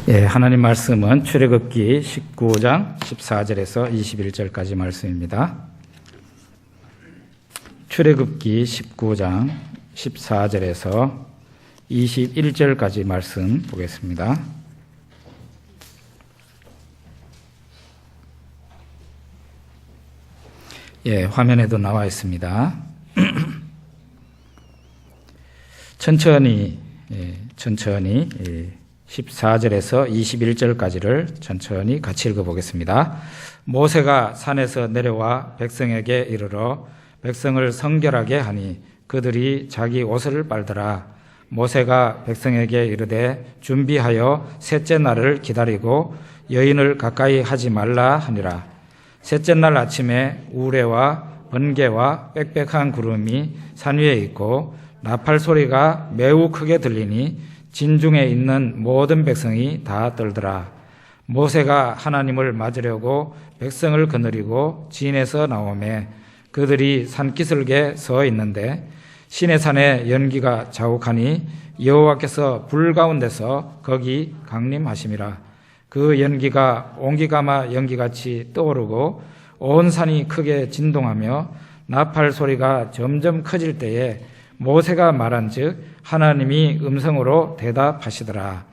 예, 하나님 말씀은 출애굽기 19장 14절에서 21절까지 말씀입니다. 출애굽기 19장 14절에서 21절까지 말씀 보겠습니다. 예, 화면에도 나와 있습니다. 천천히 14절에서 21절까지를 천천히 같이 읽어보겠습니다. 모세가 산에서 내려와 백성에게 이르러 백성을 성결하게 하니 그들이 자기 옷을 빨더라. 모세가 백성에게 이르되 준비하여 셋째 날을 기다리고 여인을 가까이 하지 말라 하니라. 셋째 날 아침에 우레와 번개와 빽빽한 구름이 산 위에 있고 나팔 소리가 매우 크게 들리니 진중에 있는 모든 백성이 다 떨더라. 모세가 하나님을 맞으려고 백성을 거느리고 진에서 나오매 그들이 산기슭에 서 있는데 시내산에 연기가 자욱하니 여호와께서 불 가운데서 거기 강림하심이라. 그 연기가 옹기가마 연기같이 떠오르고 온 산이 크게 진동하며 나팔 소리가 점점 커질 때에 모세가 말한즉 하나님이 음성으로 대답하시더라.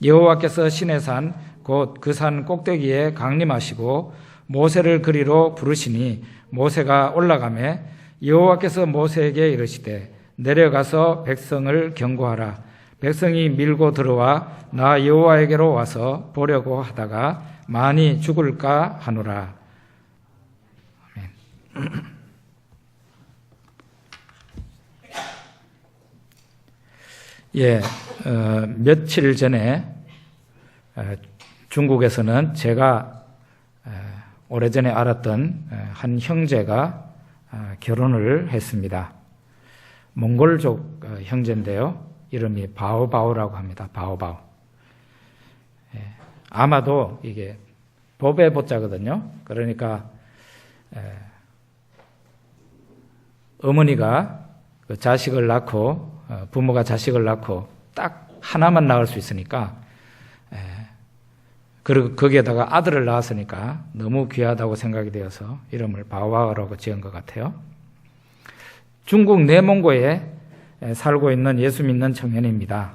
여호와께서 시내산 곧 그 산 꼭대기에 강림하시고 모세를 그리로 부르시니 모세가 올라가매 여호와께서 모세에게 이르시되 내려가서 백성을 경고하라. 백성이 밀고 들어와 나 여호와에게로 와서 보려고 하다가 많이 죽을까 하노라. 아멘. 예, 며칠 전에 중국에서는 제가 오래전에 알았던 한 형제가 결혼을 했습니다. 몽골족 형제인데요. 이름이 바오바오라고 합니다. 바오바오. 예, 아마도 이게 법의 보자거든요. 그러니까 어머니가 그 자식을 낳고 부모가 자식을 낳고 딱 하나만 낳을 수 있으니까 그리고 거기에다가 아들을 낳았으니까 너무 귀하다고 생각이 되어서 이름을 바오바오라고 지은 것 같아요. 중국 내몽고에 살고 있는 예수 믿는 청년입니다.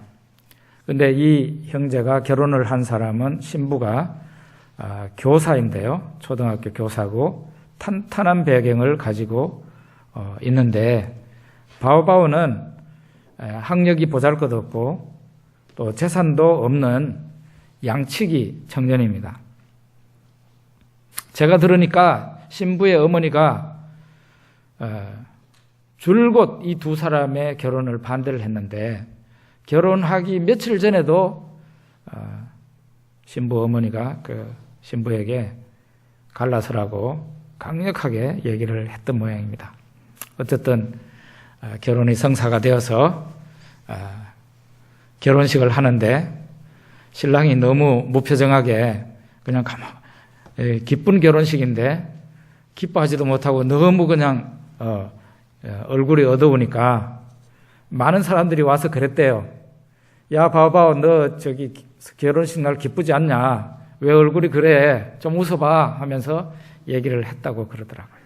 그런데 이 형제가 결혼을 한 사람은 신부가 교사인데요. 초등학교 교사고 탄탄한 배경을 가지고 있는데 바오바오는 학력이 보잘것없고 또 재산도 없는 양치기 청년입니다. 제가 들으니까 신부의 어머니가 줄곧 이 두 사람의 결혼을 반대를 했는데 결혼하기 며칠 전에도 신부 어머니가 그 신부에게 갈라서라고 강력하게 얘기를 했던 모양입니다. 어쨌든 결혼이 성사가 되어서 결혼식을 하는데 신랑이 너무 무표정하게 그냥 기쁜 결혼식인데 기뻐하지도 못하고 너무 그냥 얼굴이 어두우니까 많은 사람들이 와서 그랬대요. 야 바오바오 너 저기 결혼식 날 기쁘지 않냐? 왜 얼굴이 그래? 좀 웃어봐 하면서 얘기를 했다고 그러더라고요.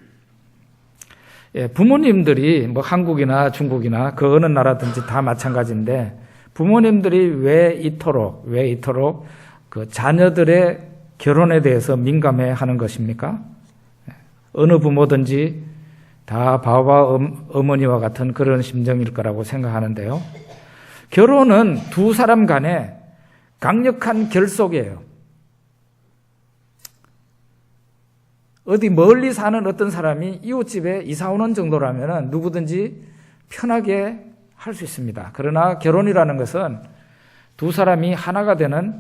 예, 부모님들이 뭐 한국이나 중국이나 그 어느 나라든지 다 마찬가지인데 부모님들이 왜 이토록 그 자녀들의 결혼에 대해서 민감해 하는 것입니까? 어느 부모든지 다 바오바오 어머니와 같은 그런 심정일 거라고 생각하는데요. 결혼은 두 사람 간의 강력한 결속이에요. 어디 멀리 사는 어떤 사람이 이웃집에 이사 오는 정도라면 누구든지 편하게 할 수 있습니다. 그러나 결혼이라는 것은 두 사람이 하나가 되는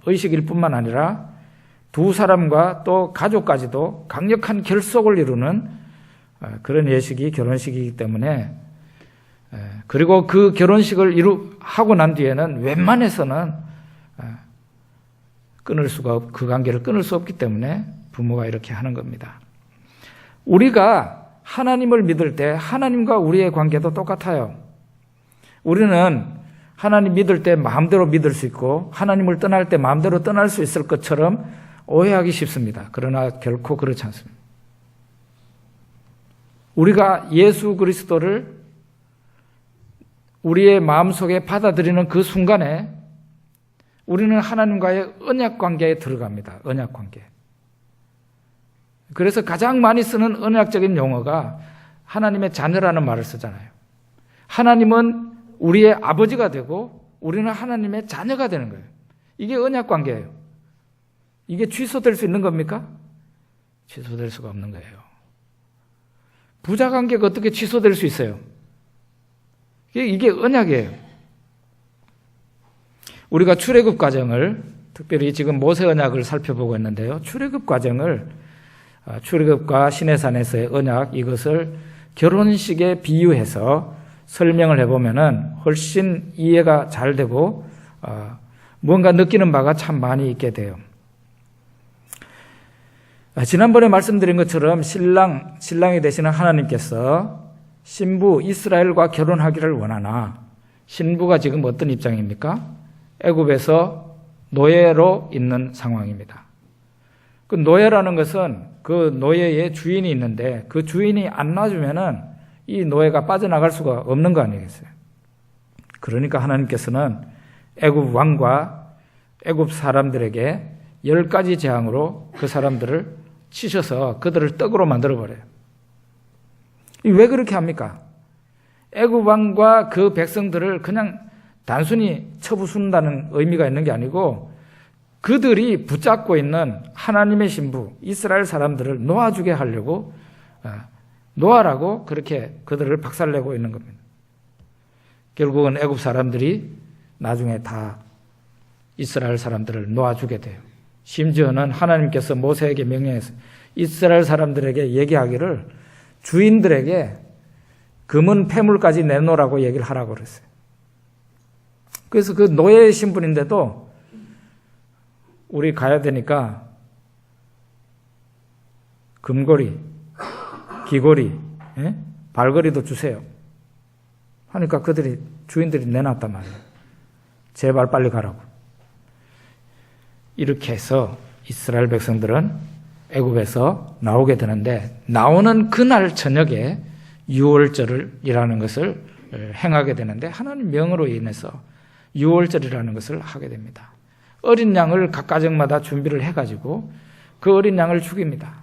의식일 뿐만 아니라 두 사람과 또 가족까지도 강력한 결속을 이루는 그런 예식이 결혼식이기 때문에 그리고 그 결혼식을 하고 난 뒤에는 웬만해서는 그 관계를 끊을 수 없기 때문에 부모가 이렇게 하는 겁니다. 우리가 하나님을 믿을 때 하나님과 우리의 관계도 똑같아요. 우리는 하나님 믿을 때 마음대로 믿을 수 있고 하나님을 떠날 때 마음대로 떠날 수 있을 것처럼 오해하기 쉽습니다. 그러나 결코 그렇지 않습니다. 우리가 예수 그리스도를 우리의 마음속에 받아들이는 그 순간에 우리는 하나님과의 언약 관계에 들어갑니다. 언약 관계. 그래서 가장 많이 쓰는 언약적인 용어가 하나님의 자녀라는 말을 쓰잖아요. 하나님은 우리의 아버지가 되고 우리는 하나님의 자녀가 되는 거예요. 이게 언약 관계예요. 이게 취소될 수 있는 겁니까? 취소될 수가 없는 거예요. 부자 관계가 어떻게 취소될 수 있어요? 이게 언약이에요. 우리가 출애굽 과정을 특별히 지금 모세 언약을 살펴보고 있는데요. 출애굽 과정을 출애굽과 시내산에서의 언약 이것을 결혼식에 비유해서 설명을 해보면은 훨씬 이해가 잘 되고 뭔가 느끼는 바가 참 많이 있게 돼요. 지난번에 말씀드린 것처럼 신랑이 되시는 하나님께서 신부 이스라엘과 결혼하기를 원하나 신부가 지금 어떤 입장입니까? 애굽에서 노예로 있는 상황입니다. 그 노예라는 것은 그 노예의 주인이 있는데 그 주인이 안 놔주면은 이 노예가 빠져나갈 수가 없는 거 아니겠어요? 그러니까 하나님께서는 애굽 왕과 애굽 사람들에게 10가지 재앙으로 그 사람들을 치셔서 그들을 떡으로 만들어버려요. 왜 그렇게 합니까? 애굽 왕과 그 백성들을 그냥 단순히 쳐부순다는 의미가 있는 게 아니고 그들이 붙잡고 있는 하나님의 신부 이스라엘 사람들을 놓아주게 하려고 놓아라고 그렇게 그들을 박살내고 있는 겁니다. 결국은 애굽 사람들이 나중에 다 이스라엘 사람들을 놓아주게 돼요. 심지어는 하나님께서 모세에게 명령해서 이스라엘 사람들에게 얘기하기를 주인들에게 금은 폐물까지 내놓으라고 얘기를 하라고 그랬어요. 그래서 그 노예의 신분인데도 우리 가야 되니까 금고리, 귀고리, 발걸이도 주세요. 하니까 주인들이 내놨단 말이에요. 제발 빨리 가라고. 이렇게 해서 이스라엘 백성들은 애굽에서 나오게 되는데 나오는 그날 저녁에 유월절이라는 것을 행하게 되는데 하나님 명으로 인해서 유월절이라는 것을 하게 됩니다. 어린 양을 각 가정마다 준비를 해가지고 그 어린 양을 죽입니다.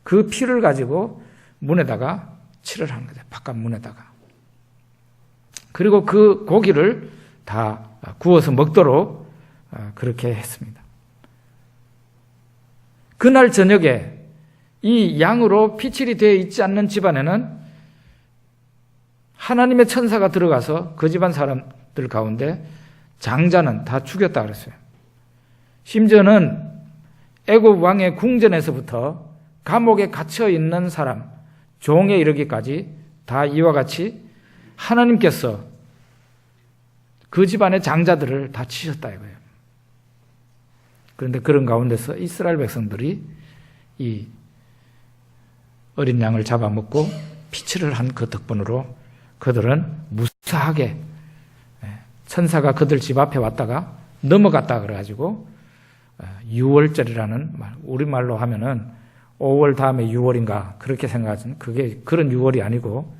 그 피를 가지고 문에다가 칠을 하는 거죠. 바깥 문에다가. 그리고 그 고기를 다 구워서 먹도록 그렇게 했습니다. 그날 저녁에 이 양으로 피칠이 되어 있지 않는 집안에는 하나님의 천사가 들어가서 그 집안 사람들 가운데 장자는 다 죽였다 그랬어요. 심지어는 애굽 왕의 궁전에서부터 감옥에 갇혀 있는 사람, 종에 이르기까지 다 이와 같이 하나님께서 그 집안의 장자들을 다 치셨다 이거예요. 그런데 그런 가운데서 이스라엘 백성들이 이 어린 양을 잡아먹고 피칠을 한 그 덕분으로 그들은 무사하게 천사가 그들 집 앞에 왔다가 넘어갔다 그래가지고 6월절이라는 말, 우리말로 하면은 5월 다음에 6월인가 그렇게 생각하지는 그게 그런 6월이 아니고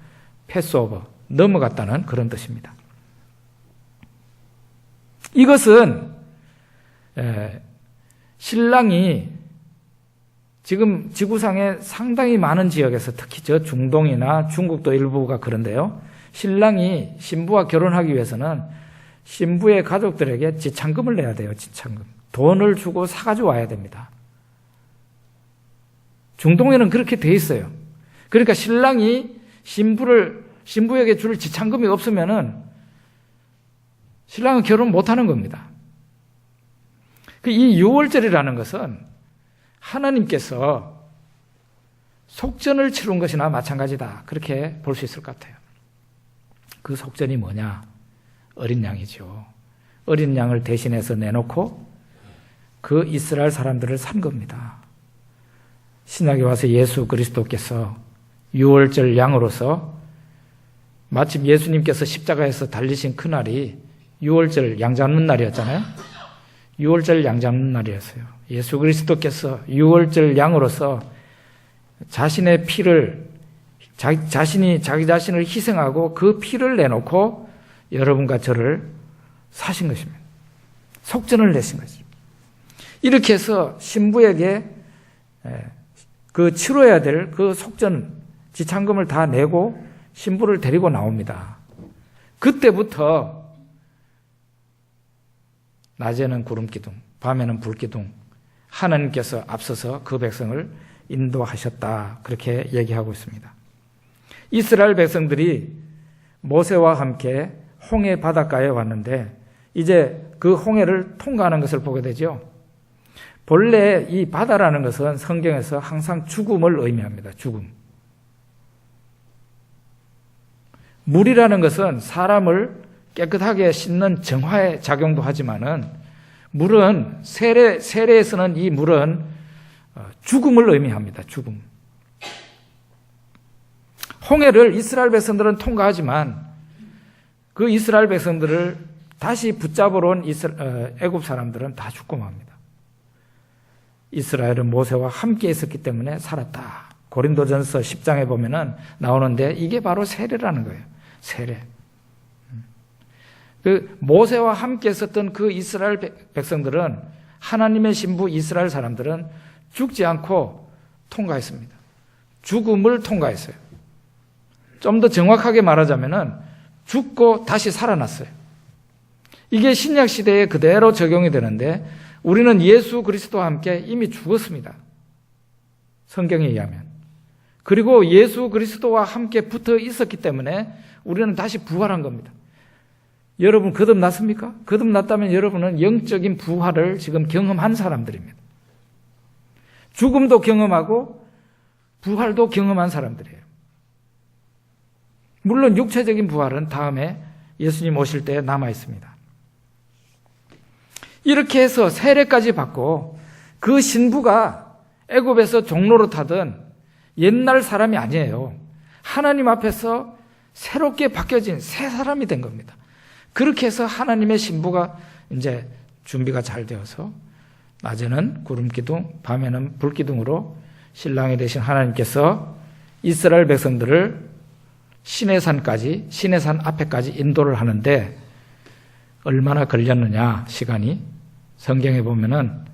패스오버, 넘어갔다는 그런 뜻입니다. 이것은 신랑이 지금 지구상의 상당히 많은 지역에서 특히 저 중동이나 중국도 일부가 그런데요. 신랑이 신부와 결혼하기 위해서는 신부의 가족들에게 지참금을 내야 돼요. 지참금. 돈을 주고 사가지고 와야 됩니다. 중동에는 그렇게 돼 있어요. 그러니까 신랑이 신부에게 줄 지참금이 없으면은 신랑은 결혼 못하는 겁니다. 이 6월절이라는 것은 하나님께서 속전을 치룬 것이나 마찬가지다. 그렇게 볼 수 있을 것 같아요. 그 속전이 뭐냐? 어린 양이죠. 어린 양을 대신해서 내놓고 그 이스라엘 사람들을 산 겁니다. 신약에 와서 예수 그리스도께서 6월절 양으로서 마침 예수님께서 십자가에서 달리신 그날이 유월절 양 잡는 날이었잖아요. 유월절 양 잡는 날이었어요. 예수 그리스도께서 유월절 양으로서 자신의 피를 자기 자신을 희생하고 그 피를 내놓고 여러분과 저를 사신 것입니다. 속전을 내신 것입니다. 이렇게 해서 신부에게 그 치러야 될 그 속전 지참금을 다 내고 신부를 데리고 나옵니다. 그때부터 낮에는 구름기둥, 밤에는 불기둥, 하나님께서 앞서서 그 백성을 인도하셨다. 그렇게 얘기하고 있습니다. 이스라엘 백성들이 모세와 함께 홍해 바닷가에 왔는데 이제 그 홍해를 통과하는 것을 보게 되죠. 본래 이 바다라는 것은 성경에서 항상 죽음을 의미합니다. 죽음. 물이라는 것은 사람을 깨끗하게 씻는 정화의 작용도 하지만은 물은 세례에서는 이 물은 죽음을 의미합니다. 죽음. 홍해를 이스라엘 백성들은 통과하지만 그 이스라엘 백성들을 다시 붙잡으러 온 애굽 사람들은 다 죽고 맙니다. 이스라엘은 모세와 함께 있었기 때문에 살았다. 고린도전서 10장에 보면은 나오는데 이게 바로 세례라는 거예요. 세례. 그 모세와 함께 있었던 그 이스라엘 백성들은 하나님의 신부 이스라엘 사람들은 죽지 않고 통과했습니다. 죽음을 통과했어요. 좀 더 정확하게 말하자면은 죽고 다시 살아났어요. 이게 신약 시대에 그대로 적용이 되는데 우리는 예수 그리스도와 함께 이미 죽었습니다. 성경에 의하면. 그리고 예수 그리스도와 함께 붙어 있었기 때문에 우리는 다시 부활한 겁니다. 여러분 거듭났습니까? 거듭났다면 여러분은 영적인 부활을 지금 경험한 사람들입니다. 죽음도 경험하고 부활도 경험한 사람들이에요. 물론 육체적인 부활은 다음에 예수님 오실 때 남아 있습니다. 이렇게 해서 세례까지 받고 그 신부가 애굽에서 종로로 타던 옛날 사람이 아니에요. 하나님 앞에서 새롭게 바뀌어진 새 사람이 된 겁니다. 그렇게 해서 하나님의 신부가 이제 준비가 잘 되어서 낮에는 구름기둥, 밤에는 불기둥으로 신랑이 되신 하나님께서 이스라엘 백성들을 시내산 앞에까지 인도를 하는데 얼마나 걸렸느냐 시간이 성경에 보면은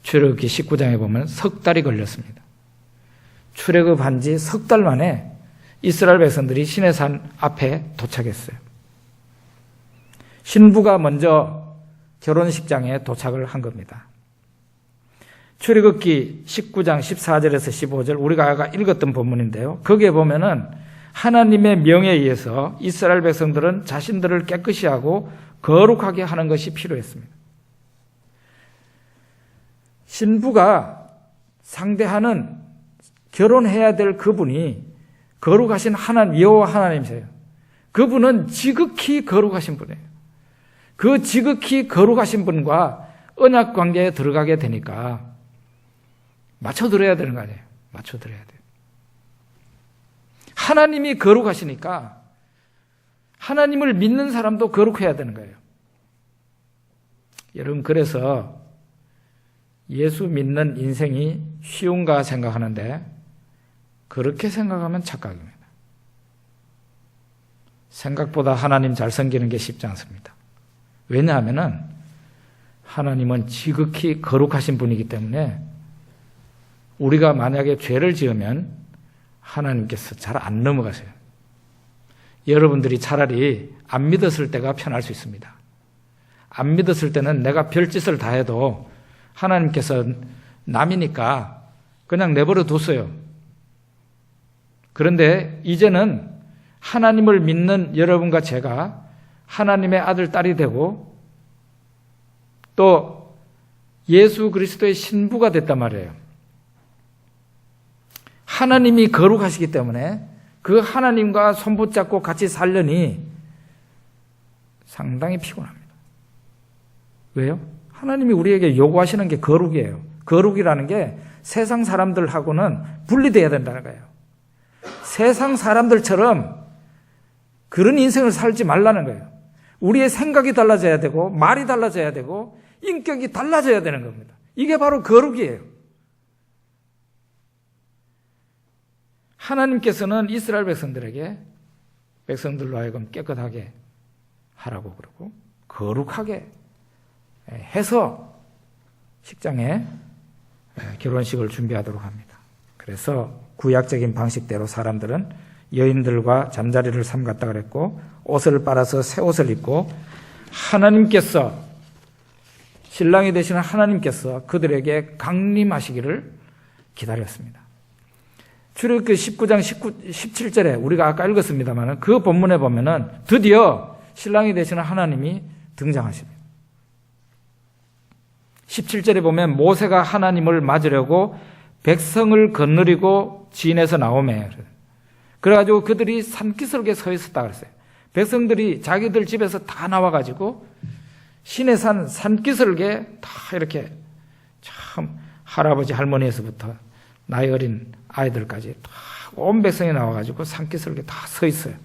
출애굽기 19장에 보면 석 달이 걸렸습니다. 출애굽한 지 석 달 만에 이스라엘 백성들이 시내산 앞에 도착했어요. 신부가 먼저 결혼식장에 도착을 한 겁니다. 출애굽기 19장 14절에서 15절 우리가 아까 읽었던 본문인데요. 거기에 보면은 하나님의 명에 의해서 이스라엘 백성들은 자신들을 깨끗이 하고 거룩하게 하는 것이 필요했습니다. 신부가 상대하는 결혼해야 될 그분이 거룩하신 여호와 하나님이세요. 그분은 지극히 거룩하신 분이에요. 그 지극히 거룩하신 분과 언약 관계에 들어가게 되니까 맞춰드려야 되는 거 아니에요. 맞춰드려야 돼요. 하나님이 거룩하시니까 하나님을 믿는 사람도 거룩해야 되는 거예요. 여러분 그래서 예수 믿는 인생이 쉬운가 생각하는데 그렇게 생각하면 착각입니다. 생각보다 하나님 잘 섬기는 게 쉽지 않습니다. 왜냐하면 하나님은 지극히 거룩하신 분이기 때문에 우리가 만약에 죄를 지으면 하나님께서 잘 안 넘어가세요. 여러분들이 차라리 안 믿었을 때가 편할 수 있습니다. 안 믿었을 때는 내가 별짓을 다 해도 하나님께서 남이니까 그냥 내버려 뒀어요. 그런데 이제는 하나님을 믿는 여러분과 제가 하나님의 아들, 딸이 되고 또 예수 그리스도의 신부가 됐단 말이에요. 하나님이 거룩하시기 때문에 그 하나님과 손붙잡고 같이 살려니 상당히 피곤합니다. 왜요? 하나님이 우리에게 요구하시는 게 거룩이에요. 거룩이라는 게 세상 사람들하고는 분리되어야 된다는 거예요. 세상 사람들처럼 그런 인생을 살지 말라는 거예요. 우리의 생각이 달라져야 되고 말이 달라져야 되고 인격이 달라져야 되는 겁니다. 이게 바로 거룩이에요. 하나님께서는 이스라엘 백성들로 하여금 깨끗하게 하라고 그러고 거룩하게 해서 식장에 결혼식을 준비하도록 합니다. 그래서 구약적인 방식대로 사람들은 여인들과 잠자리를 삼갔다 그랬고 옷을 빨아서 새 옷을 입고 신랑이 되시는 하나님께서 그들에게 강림하시기를 기다렸습니다. 출애굽기 19장 17절에 우리가 아까 읽었습니다만 그 본문에 보면은 드디어 신랑이 되시는 하나님이 등장하십니다. 17절에 보면 모세가 하나님을 맞으려고 백성을 거느리고 진에서 나오매. 그래가지고 그들이 산기슭에 서 있었다 그랬어요. 백성들이 자기들 집에서 다 나와가지고 신의 산기슭에 다 이렇게 참 할아버지 할머니에서부터 나이 어린 아이들까지 다 온 백성이 나와가지고 산기슭에 다 서 있어요.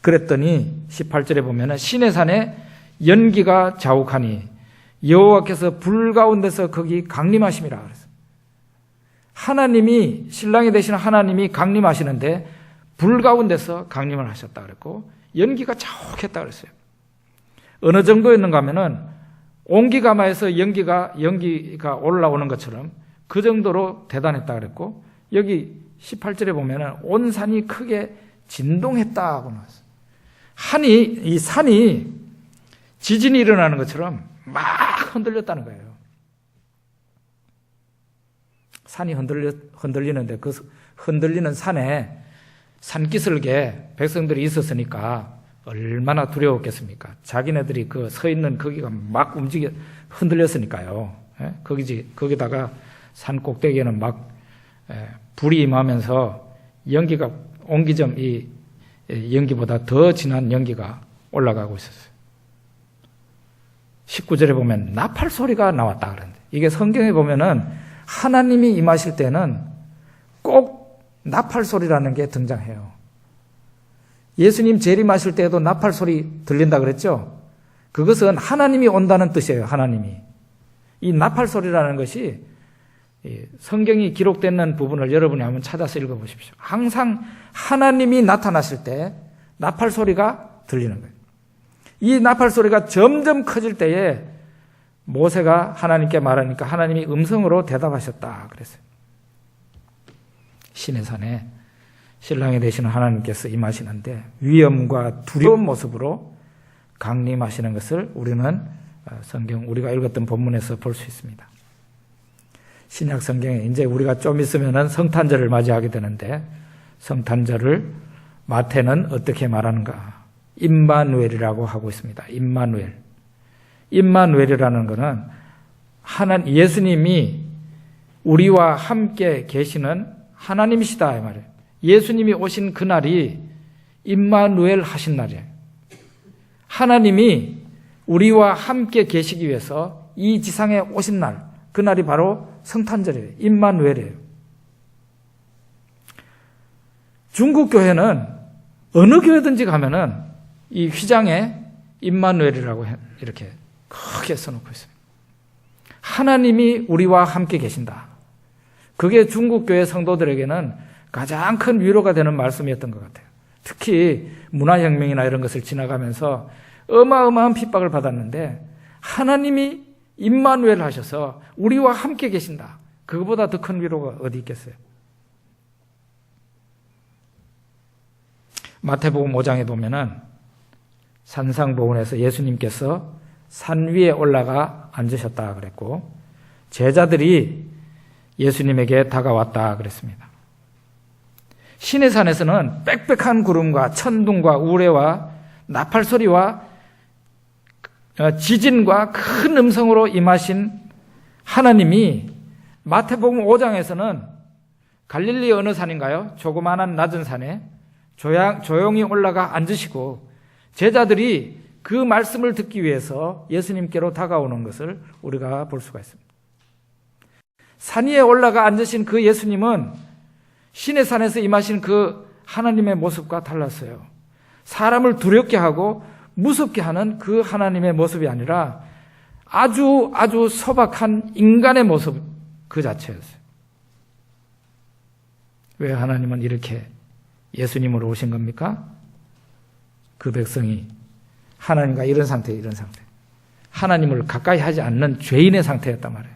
그랬더니 18절에 보면은 신의 산에 연기가 자욱하니 여호와께서 불 가운데서 거기 강림하심이라 그랬어요. 하나님이 신랑이 되시는 하나님이 강림하시는데 불 가운데서 강림을 하셨다 그랬고 연기가 자욱했다 그랬어요. 어느 정도였는가 하면은 온기가마에서 연기가 올라오는 것처럼 그 정도로 대단했다 그랬고 여기 18절에 보면은 온 산이 크게 진동했다고 나왔어요. 이 산이 지진이 일어나는 것처럼 막 흔들렸다는 거예요. 산이 흔들리는데 그 흔들리는 산에 산기슭에 백성들이 있었으니까 얼마나 두려웠겠습니까? 자기네들이 그 서 있는 거기가 막 흔들렸으니까요. 거기다가 산 꼭대기에는 막 불이 임하면서 연기가 옹기점 이 연기보다 더 진한 연기가 올라가고 있었어요. 19절에 보면 나팔 소리가 나왔다 그러는데 이게 성경에 보면은 하나님이 임하실 때는 꼭 나팔 소리라는 게 등장해요. 예수님 재림하실 때에도 나팔 소리 들린다 그랬죠? 그것은 하나님이 온다는 뜻이에요. 하나님이. 이 나팔 소리라는 것이 성경이 기록되는 부분을 여러분이 한번 찾아서 읽어보십시오. 항상 하나님이 나타나실 때 나팔 소리가 들리는 거예요. 이 나팔 소리가 점점 커질 때에 모세가 하나님께 말하니까 하나님이 음성으로 대답하셨다 그랬어요. 신의 산에 신랑이 되시는 하나님께서 임하시는데 위엄과 두려운 모습으로 강림하시는 것을 우리는 우리가 읽었던 본문에서 볼 수 있습니다. 신약 성경에 이제 우리가 좀 있으면은 성탄절을 맞이하게 되는데 성탄절을 마태는 어떻게 말하는가? 임마누엘이라고 하고 있습니다. 임마누엘. 임마누엘이라는 것은 예수님이 우리와 함께 계시는 하나님이시다 이 말이에요. 예수님이 오신 그날이 임마누엘 하신 날이에요. 하나님이 우리와 함께 계시기 위해서 이 지상에 오신 날, 그날이 바로 성탄절이에요. 임마누엘이에요. 중국 교회는 어느 교회든지 가면은 이 휘장에 임마누엘이라고 이렇게 크게 써놓고 있어요. 하나님이 우리와 함께 계신다. 그게 중국 교회 성도들에게는 가장 큰 위로가 되는 말씀이었던 것 같아요. 특히 문화혁명이나 이런 것을 지나가면서 어마어마한 핍박을 받았는데 하나님이 임마누엘 하셔서 우리와 함께 계신다. 그거보다 더 큰 위로가 어디 있겠어요? 마태복음 5장에 보면은 산상보훈에서 예수님께서 산 위에 올라가 앉으셨다 그랬고 제자들이 예수님에게 다가왔다 그랬습니다. 신의 산에서는 빽빽한 구름과 천둥과 우레와 나팔 소리와 지진과 큰 음성으로 임하신 하나님이 마태복음 5장에서는 갈릴리 어느 산인가요? 조그마한 낮은 산에 조용히 올라가 앉으시고 제자들이 그 말씀을 듣기 위해서 예수님께로 다가오는 것을 우리가 볼 수가 있습니다. 산 위에 올라가 앉으신 그 예수님은 신의 산에서 임하신 그 하나님의 모습과 달랐어요. 사람을 두렵게 하고 무섭게 하는 그 하나님의 모습이 아니라 아주 소박한 인간의 모습 그 자체였어요. 왜 하나님은 이렇게 예수님으로 오신 겁니까? 그 백성이 하나님과 이런 상태. 하나님을 가까이 하지 않는 죄인의 상태였단 말이에요.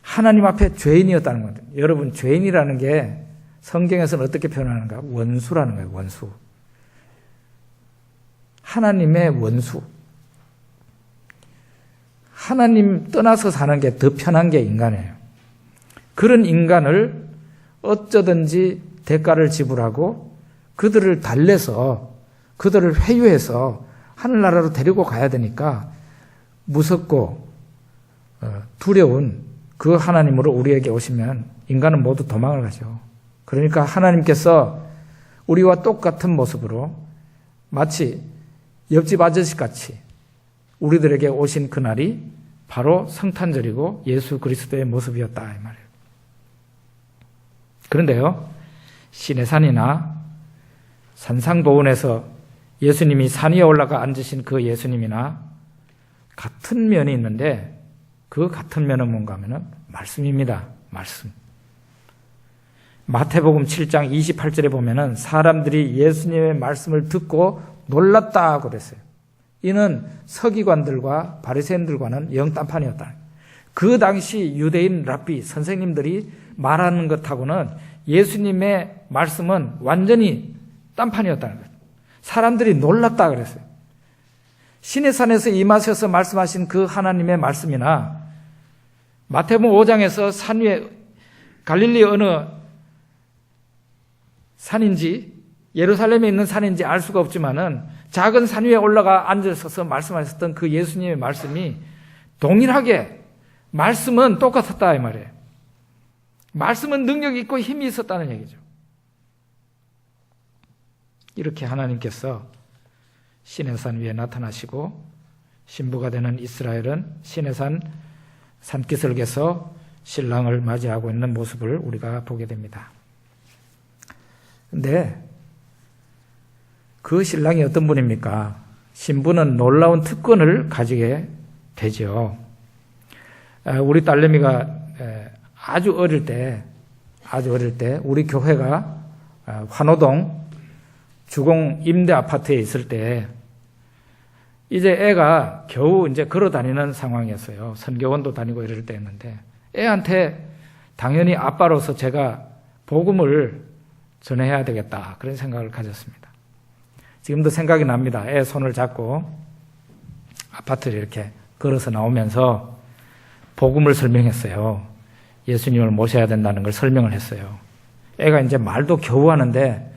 하나님 앞에 죄인이었다는 겁니다. 여러분, 죄인이라는 게 성경에서는 어떻게 표현하는가? 원수라는 거예요, 원수. 하나님의 원수. 하나님 떠나서 사는 게 더 편한 게 인간이에요. 그런 인간을 어쩌든지 대가를 지불하고 그들을 달래서 그들을 회유해서 하늘나라로 데리고 가야 되니까 무섭고 두려운 그 하나님으로 우리에게 오시면 인간은 모두 도망을 가죠. 그러니까 하나님께서 우리와 똑같은 모습으로 마치 옆집 아저씨같이 우리들에게 오신 그날이 바로 성탄절이고 예수 그리스도의 모습이었다 이 말이에요. 그런데요, 시내산이나 산상보훈에서 예수님이 산 위에 올라가 앉으신 그 예수님이나 같은 면이 있는데 그 같은 면은 뭔가 하면은 말씀입니다. 말씀. 마태복음 7장 28절에 보면은 사람들이 예수님의 말씀을 듣고 놀랐다 그랬어요. 이는 서기관들과 바리새인들과는 영딴판이었다. 그 당시 유대인 랍비 선생님들이 말하는 것하고는 예수님의 말씀은 완전히 딴판이었다는 거예요. 사람들이 놀랐다 그랬어요. 시내산에서 임하셔서 말씀하신 그 하나님의 말씀이나 마태복음 5장에서 산 위에 갈릴리 어느 산인지 예루살렘에 있는 산인지 알 수가 없지만은 작은 산 위에 올라가 앉으셔서 말씀하셨던 그 예수님의 말씀이 동일하게 말씀은 똑같았다 이 말이에요. 말씀은 능력이 있고 힘이 있었다는 얘기죠. 이렇게 하나님께서 시내산 위에 나타나시고 신부가 되는 이스라엘은 시내산 산기슭에서 신랑을 맞이하고 있는 모습을 우리가 보게 됩니다. 근데 그 신랑이 어떤 분입니까? 신부는 놀라운 특권을 가지게 되죠. 우리 딸내미가 아주 어릴 때 우리 교회가 환호동 주공 임대 아파트에 있을 때 이제 애가 겨우 이제 걸어 다니는 상황이었어요. 선교원도 다니고 이럴 때였는데 애한테 당연히 아빠로서 제가 복음을 전해야 되겠다 그런 생각을 가졌습니다. 지금도 생각이 납니다. 애 손을 잡고 아파트를 이렇게 걸어서 나오면서 복음을 설명했어요. 예수님을 모셔야 된다는 걸 설명을 했어요. 애가 이제 말도 겨우 하는데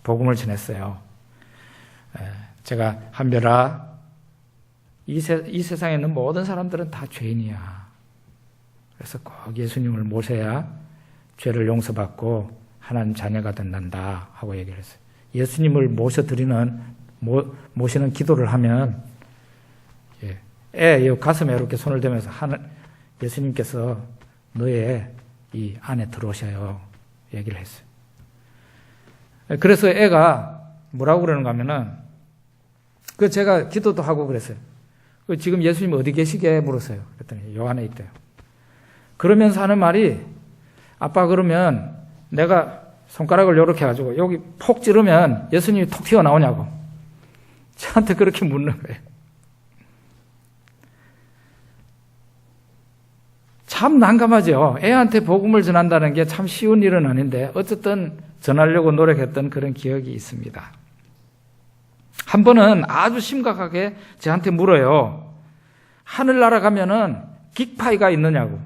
복음을 전했어요. 제가 한별아, 이 세상에 있는 모든 사람들은 다 죄인이야. 그래서 꼭 예수님을 모셔야 죄를 용서받고 하나님 자녀가 된단다 하고 얘기를 했어요. 예수님을 모시는 기도를 하면 애 가슴에 이렇게 손을 대면서 예수님께서 너의 이 안에 들어오셔요 얘기를 했어요. 그래서 애가 뭐라고 그러는가 하면은 제가 기도도 하고 그랬어요. 지금 예수님 어디 계시게 물었어요. 그랬더니 요 안에 있대요. 그러면서 하는 말이 아빠 그러면 내가 손가락을 이렇게 해가지고 여기 폭 찌르면 예수님이 톡 튀어나오냐고 저한테 그렇게 묻는 거예요. 참 난감하죠. 애한테 복음을 전한다는 게 참 쉬운 일은 아닌데 어쨌든 전하려고 노력했던 그런 기억이 있습니다. 한 번은 아주 심각하게 저한테 물어요. 하늘나라 가면은 긱파이가 있느냐고.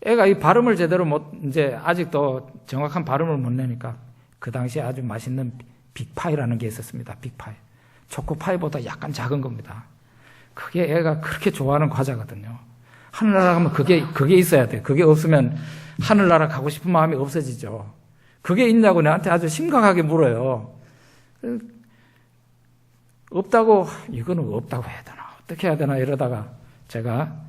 애가 이 발음을 제대로 이제 아직도 정확한 발음을 못 내니까 그 당시에 아주 맛있는 빅파이라는 게 있었습니다. 빅파이. 초코파이보다 약간 작은 겁니다. 그게 애가 그렇게 좋아하는 과자거든요. 하늘나라 가면 그게 있어야 돼. 그게 없으면 하늘나라 가고 싶은 마음이 없어지죠. 그게 있냐고 나한테 아주 심각하게 물어요. 없다고, 이거는 없다고 해야 되나, 어떻게 해야 되나 이러다가 제가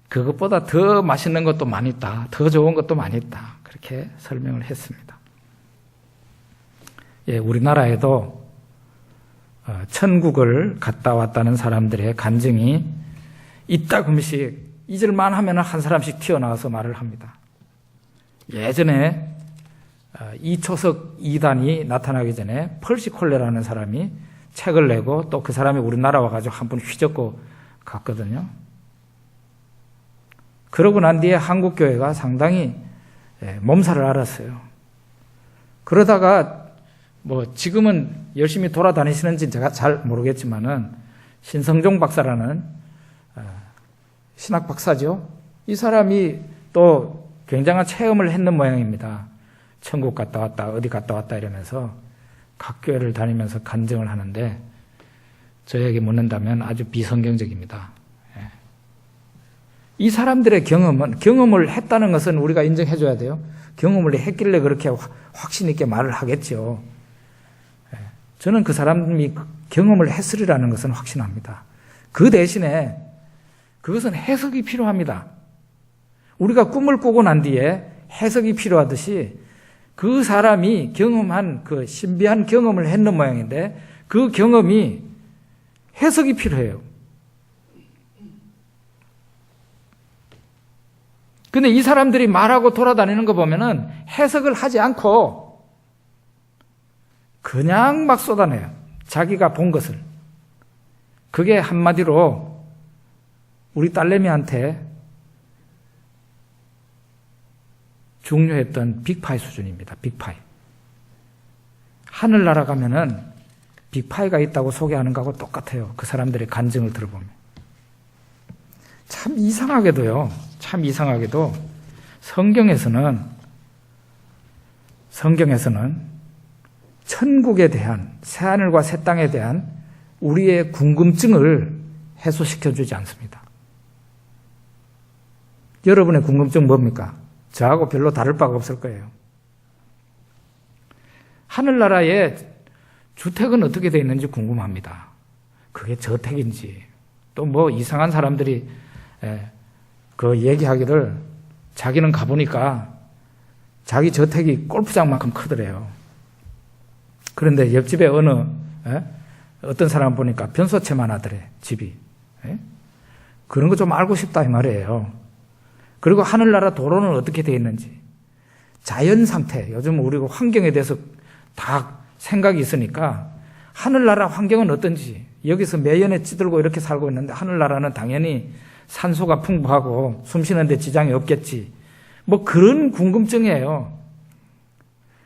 그것보다 더 맛있는 것도 많이 있다. 더 좋은 것도 많이 있다. 그렇게 설명을 했습니다. 예, 우리나라에도 천국을 갔다 왔다는 사람들의 간증이 이따금씩 잊을만 하면 한 사람씩 튀어나와서 말을 합니다. 예전에 이초석 2단이 나타나기 전에 펄시콜레라는 사람이 책을 내고 또 그 사람이 우리나라 와가지고 한 번 휘젓고 갔거든요. 그러고 난 뒤에 한국교회가 상당히 몸살을 앓았어요. 그러다가 지금은 열심히 돌아다니시는지 제가 잘 모르겠지만은 신성종 박사라는 신학 박사죠. 이 사람이 또 굉장한 체험을 했는 모양입니다. 천국 갔다 왔다, 어디 갔다 왔다 이러면서 각 교회를 다니면서 간증을 하는데 저에게 묻는다면 아주 비성경적입니다. 이 사람들의 경험을 했다는 것은 우리가 인정해 줘야 돼요. 경험을 했길래 그렇게 확신 있게 말을 하겠죠. 저는 그 사람이 경험을 했으리라는 것은 확신합니다. 그 대신에 그것은 해석이 필요합니다. 우리가 꿈을 꾸고 난 뒤에 해석이 필요하듯이 그 사람이 경험한 그 신비한 경험을 했는 모양인데 그 경험이 해석이 필요해요. 근데 이 사람들이 말하고 돌아다니는 거 보면은 해석을 하지 않고 그냥 막 쏟아내요. 자기가 본 것을. 그게 한마디로 우리 딸내미한테 중요했던 빅파이 수준입니다. 빅파이. 하늘나라 가면은 빅파이가 있다고 소개하는 거하고 똑같아요. 그 사람들의 간증을 들어보면. 참 이상하게도 성경에서는 천국에 대한, 새하늘과 새 땅에 대한 우리의 궁금증을 해소시켜주지 않습니다. 여러분의 궁금증 뭡니까? 저하고 별로 다를 바가 없을 거예요. 하늘나라의 주택은 어떻게 되어 있는지 궁금합니다. 그게 저택인지, 또 이상한 사람들이 그 얘기하기를 자기는 가보니까 자기 저택이 골프장만큼 크더래요. 그런데 옆집에 어떤 사람 보니까 변소채만 하더래, 집이. 그런 거 좀 알고 싶다 이 말이에요. 그리고 하늘나라 도로는 어떻게 되어 있는지, 자연 상태, 요즘 우리가 환경에 대해서 다 생각이 있으니까 하늘나라 환경은 어떤지, 여기서 매연에 찌들고 이렇게 살고 있는데 하늘나라는 당연히 산소가 풍부하고 숨 쉬는데 지장이 없겠지. 그런 궁금증이에요.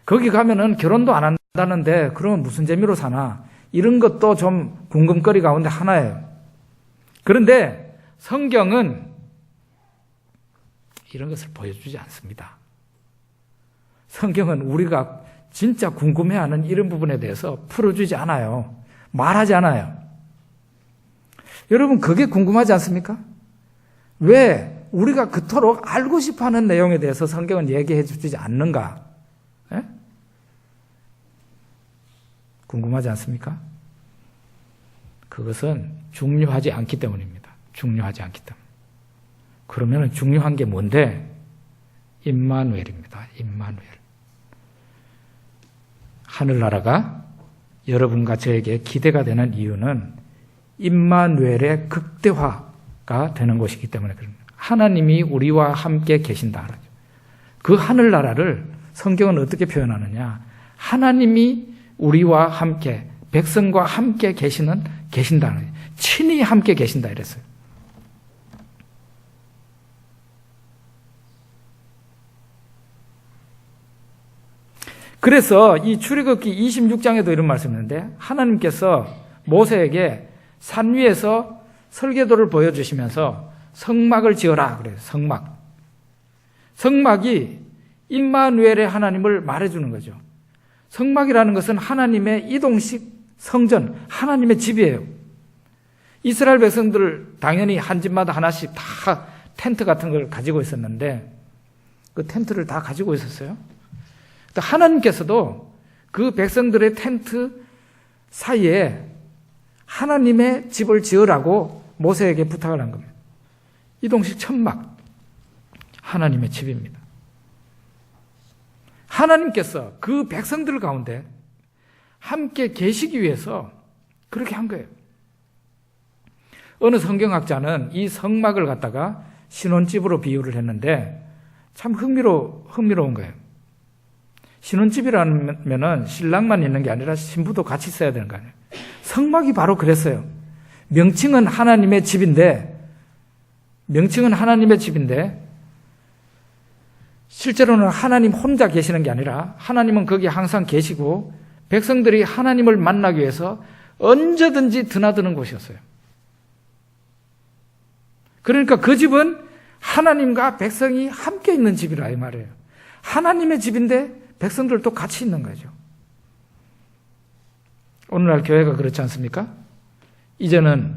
거기 가면은 결혼도 안 한다는데 그러면 무슨 재미로 사나? 이런 것도 좀 궁금거리 가운데 하나예요. 그런데 성경은 이런 것을 보여주지 않습니다. 성경은 우리가 진짜 궁금해하는 이런 부분에 대해서 풀어주지 않아요. 말하지 않아요. 여러분, 그게 궁금하지 않습니까? 왜 우리가 그토록 알고 싶어하는 내용에 대해서 성경은 얘기해 주지 않는가? 궁금하지 않습니까? 그것은 중요하지 않기 때문입니다. 중요하지 않기 때문에. 그러면 중요한 게 뭔데? 임마누엘입니다. 임마누엘. 하늘나라가 여러분과 저에게 기대가 되는 이유는 임마누엘의 극대화가 되는 것이기 때문에 그럽니다. 하나님이 우리와 함께 계신다. 그 하늘나라를 성경은 어떻게 표현하느냐? 하나님이 우리와 함께, 백성과 함께 계신다는 거예요. 친히 함께 계신다 이랬어요. 그래서 이 출애굽기 26장에도 이런 말씀이 있는데 하나님께서 모세에게 산 위에서 설계도를 보여주시면서 성막을 지어라 그래요. 성막이 임마누엘의 하나님을 말해주는 거죠. 성막이라는 것은 하나님의 이동식 성전, 하나님의 집이에요. 이스라엘 백성들 당연히 한 집마다 하나씩 다 텐트 같은 걸 가지고 있었는데 그 텐트를 다 가지고 있었어요. 하나님께서도 그 백성들의 텐트 사이에 하나님의 집을 지으라고 모세에게 부탁을 한 겁니다. 이동식 천막, 하나님의 집입니다. 하나님께서 그 백성들 가운데 함께 계시기 위해서 그렇게 한 거예요. 어느 성경학자는 이 성막을 갖다가 신혼집으로 비유를 했는데 참 흥미로운 거예요. 신혼집이라면은 신랑만 있는 게 아니라 신부도 같이 있어야 되는 거 아니에요. 성막이 바로 그랬어요. 명칭은 하나님의 집인데 실제로는 하나님 혼자 계시는 게 아니라 하나님은 거기 항상 계시고 백성들이 하나님을 만나기 위해서 언제든지 드나드는 곳이었어요. 그러니까 그 집은 하나님과 백성이 함께 있는 집이라 이 말이에요. 하나님의 집인데 백성들도 같이 있는 거죠. 오늘날 교회가 그렇지 않습니까? 이제는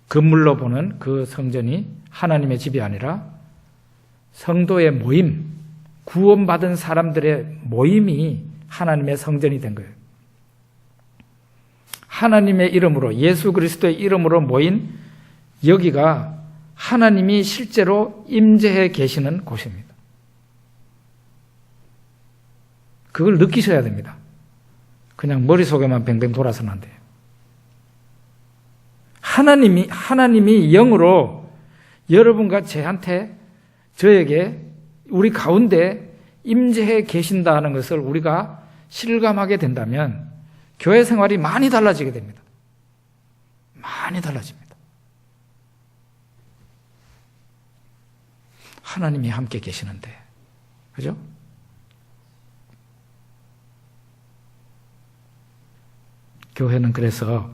건물로 보는 그 성전이 하나님의 집이 아니라 성도의 모임, 구원받은 사람들의 모임이 하나님의 성전이 된 거예요. 하나님의 이름으로, 예수 그리스도의 이름으로 모인 여기가 하나님이 실제로 임재해 계시는 곳입니다. 그걸 느끼셔야 됩니다. 그냥 머릿속에만 뱅뱅 돌아서는 안 돼요. 하나님이 영으로 여러분과 저에게 우리 가운데 임재해 계신다는 것을 우리가 실감하게 된다면 교회 생활이 많이 달라지게 됩니다. 많이 달라집니다. 하나님이 함께 계시는데, 그죠? 교회는 그래서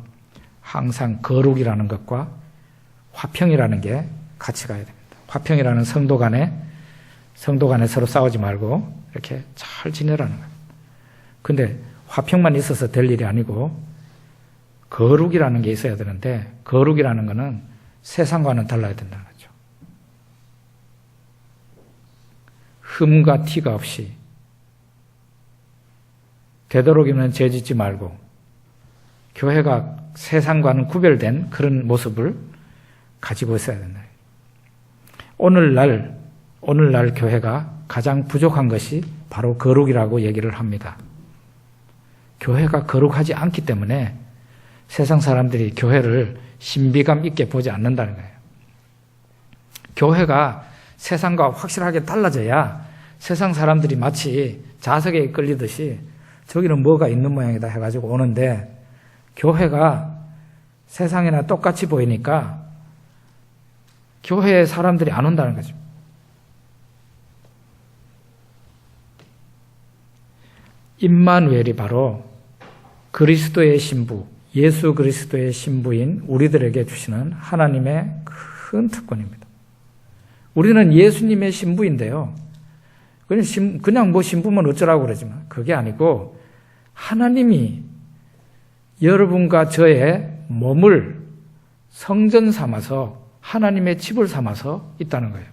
항상 거룩이라는 것과 화평이라는 게 같이 가야 됩니다. 화평이라는 성도 간에 서로 싸우지 말고 이렇게 잘 지내라는 거예요. 근데 화평만 있어서 될 일이 아니고 거룩이라는 게 있어야 되는데 거룩이라는 거는 세상과는 달라야 된다는 거죠. 흠과 티가 없이 되도록이면 죄 짓지 말고 교회가 세상과는 구별된 그런 모습을 가지고 있어야 된다. 오늘날 교회가 가장 부족한 것이 바로 거룩이라고 얘기를 합니다. 교회가 거룩하지 않기 때문에 세상 사람들이 교회를 신비감 있게 보지 않는다는 거예요. 교회가 세상과 확실하게 달라져야 세상 사람들이 마치 자석에 끌리듯이 저기는 뭐가 있는 모양이다 해가지고 오는데 교회가 세상이나 똑같이 보이니까 교회에 사람들이 안 온다는 거죠. 임마누엘이 바로 그리스도의 신부, 예수 그리스도의 신부인 우리들에게 주시는 하나님의 큰 특권입니다. 우리는 예수님의 신부인데요. 그냥 뭐 신부면 어쩌라고 그러지만 그게 아니고 하나님이 여러분과 저의 몸을 성전 삼아서 하나님의 집을 삼아서 있다는 거예요.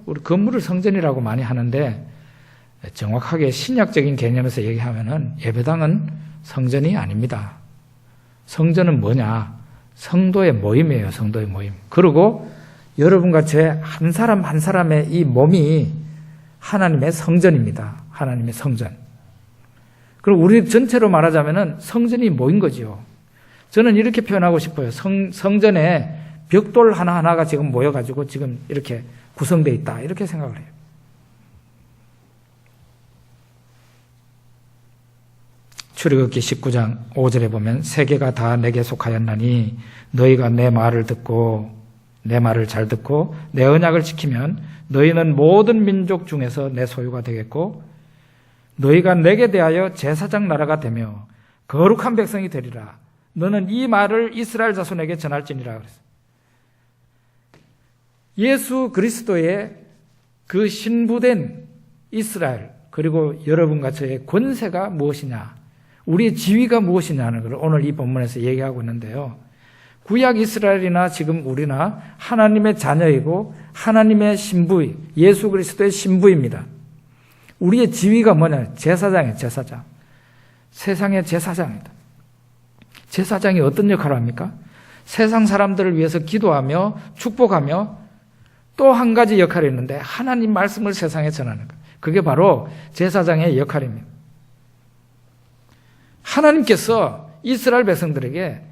우리 건물을 성전이라고 많이 하는데 정확하게 신약적인 개념에서 얘기하면은 예배당은 성전이 아닙니다. 성전은 뭐냐? 성도의 모임이에요. 성도의 모임. 그리고 여러분과 제 한 사람 한 사람의 이 몸이 하나님의 성전입니다. 하나님의 성전. 그리고 우리 전체로 말하자면은 성전이 뭐인 거지요? 저는 이렇게 표현하고 싶어요. 성전에 벽돌 하나하나가 지금 모여가지고 지금 이렇게 구성되어 있다. 이렇게 생각을 해요. 출애굽기 19장 5절에 보면 세계가 다 내게 속하였나니 너희가 내 말을 잘 듣고 내 언약을 지키면 너희는 모든 민족 중에서 내 소유가 되겠고 너희가 내게 대하여 제사장 나라가 되며 거룩한 백성이 되리라. 너는 이 말을 이스라엘 자손에게 전할지니라 그랬어요. 예수 그리스도의 그 신부된 이스라엘 그리고 여러분과 저의 권세가 무엇이냐, 우리의 지위가 무엇이냐는 걸 오늘 이 본문에서 얘기하고 있는데요. 구약 이스라엘이나 지금 우리나 하나님의 자녀이고 하나님의 신부, 예수 그리스도의 신부입니다. 우리의 지위가 뭐냐? 제사장이에요. 제사장. 세상의 제사장이다. 제사장이 어떤 역할을 합니까? 세상 사람들을 위해서 기도하며 축복하며 또 한 가지 역할이 있는데 하나님 말씀을 세상에 전하는 것. 그게 바로 제사장의 역할입니다. 하나님께서 이스라엘 백성들에게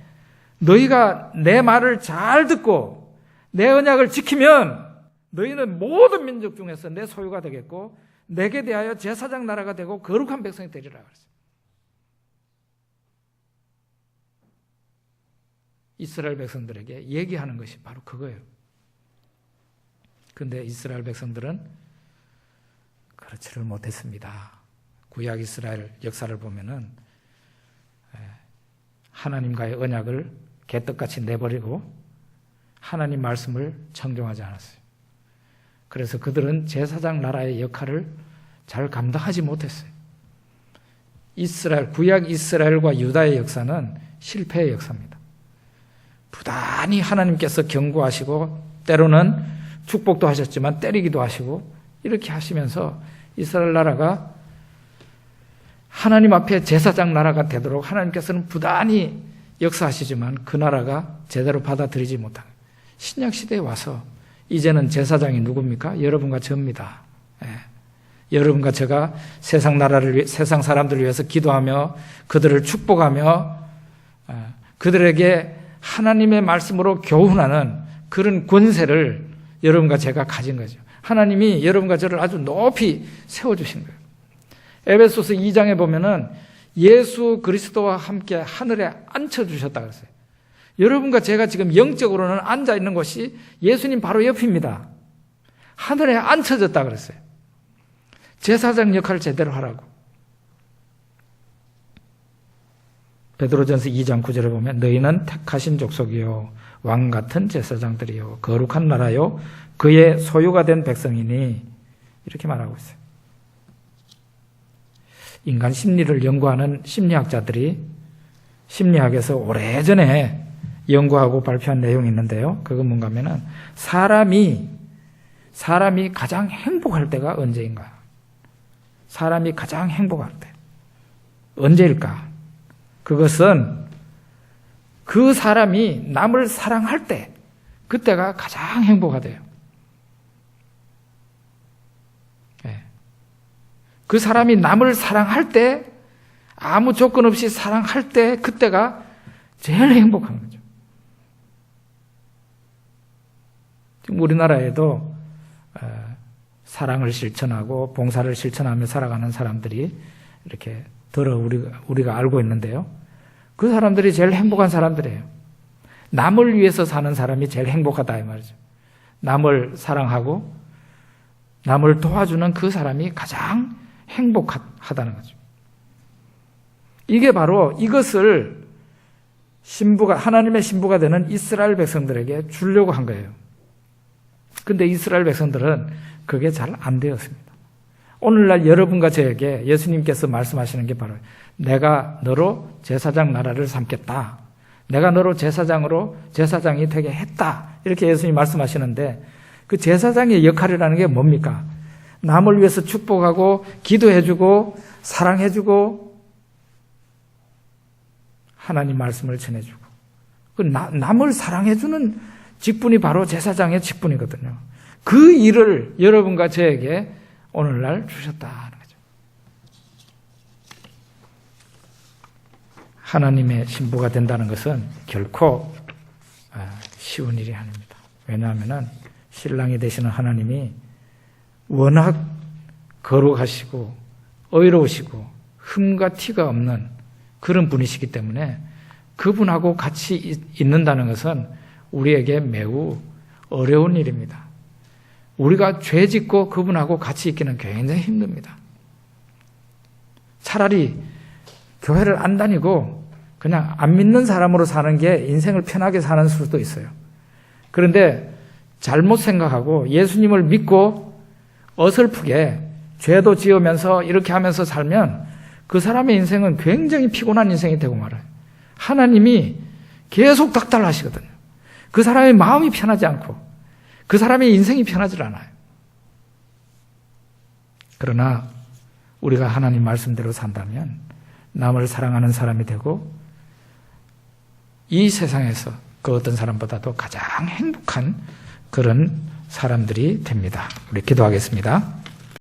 너희가 내 말을 잘 듣고 내 언약을 지키면 너희는 모든 민족 중에서 내 소유가 되겠고 내게 대하여 제사장 나라가 되고 거룩한 백성이 되리라 그랬어요. 이스라엘 백성들에게 얘기하는 것이 바로 그거예요. 그런데 이스라엘 백성들은 그렇지를 못했습니다. 구약 이스라엘 역사를 보면은 하나님과의 언약을 개떡같이 내버리고 하나님 말씀을 청종하지 않았어요. 그래서 그들은 제사장 나라의 역할을 잘 감당하지 못했어요. 구약 이스라엘과 유다의 역사는 실패의 역사입니다. 부단히 하나님께서 경고하시고 때로는 축복도 하셨지만 때리기도 하시고 이렇게 하시면서 이스라엘 나라가 하나님 앞에 제사장 나라가 되도록 하나님께서는 부단히 역사하시지만 그 나라가 제대로 받아들이지 못한 신약 시대에 와서 이제는 제사장이 누굽니까? 여러분과 저입니다. 여러분과 제가 세상 사람들을 위해서 기도하며 그들을 축복하며 그들에게 하나님의 말씀으로 교훈하는 그런 권세를 여러분과 제가 가진 거죠. 하나님이 여러분과 저를 아주 높이 세워주신 거예요. 에베소서 2장에 보면은 예수 그리스도와 함께 하늘에 앉혀주셨다 그랬어요. 여러분과 제가 지금 영적으로는 앉아있는 곳이 예수님 바로 옆입니다. 하늘에 앉혀졌다 그랬어요. 제사장 역할을 제대로 하라고. 베드로전서 2장 9절에 보면 너희는 택하신 족속이요 왕같은 제사장들이요 거룩한 나라요 그의 소유가 된 백성이니 이렇게 말하고 있어요. 인간 심리를 연구하는 심리학자들이 심리학에서 오래전에 연구하고 발표한 내용이 있는데요. 그건 뭔가 하면은 사람이 가장 행복할 때가 언제인가? 사람이 가장 행복할 때. 언제일까? 그것은 그 사람이 남을 사랑할 때, 그때가 가장 행복하대요. 그 사람이 남을 사랑할 때, 아무 조건 없이 사랑할 때, 그때가 제일 행복한 거죠. 지금 우리나라에도 사랑을 실천하고 봉사를 실천하며 살아가는 사람들이 이렇게 우리가 알고 있는데요. 그 사람들이 제일 행복한 사람들이에요. 남을 위해서 사는 사람이 제일 행복하다 이 말이죠. 남을 사랑하고 남을 도와주는 그 사람이 가장 행복하다는 거죠. 이게 바로 이것을 하나님의 신부가 되는 이스라엘 백성들에게 주려고 한 거예요. 근데 이스라엘 백성들은 그게 잘 안 되었습니다. 오늘날 여러분과 저에게 예수님께서 말씀하시는 게 바로 내가 너로 제사장 나라를 삼겠다. 내가 너로 제사장이 되게 했다. 이렇게 예수님이 말씀하시는데 그 제사장의 역할이라는 게 뭡니까? 남을 위해서 축복하고 기도해주고 사랑해주고 하나님 말씀을 전해주고 그 남을 사랑해주는 직분이 바로 제사장의 직분이거든요. 그 일을 여러분과 저에게 오늘날 주셨다는 거죠. 하나님의 신부가 된다는 것은 결코 쉬운 일이 아닙니다. 왜냐하면 신랑이 되시는 하나님이 워낙 거룩하시고 의로우시고 흠과 티가 없는 그런 분이시기 때문에 그분하고 같이 있는다는 것은 우리에게 매우 어려운 일입니다. 우리가 죄 짓고 그분하고 같이 있기는 굉장히 힘듭니다. 차라리 교회를 안 다니고 그냥 안 믿는 사람으로 사는 게 인생을 편하게 사는 수도 있어요. 그런데 잘못 생각하고 예수님을 믿고 어설프게 죄도 지으면서 이렇게 하면서 살면 그 사람의 인생은 굉장히 피곤한 인생이 되고 말아요. 하나님이 계속 닥달하시거든요. 그 사람의 마음이 편하지 않고 그 사람의 인생이 편하지 않아요. 그러나 우리가 하나님 말씀대로 산다면 남을 사랑하는 사람이 되고 이 세상에서 그 어떤 사람보다도 가장 행복한 그런 사람들이 됩니다. 우리 기도하겠습니다.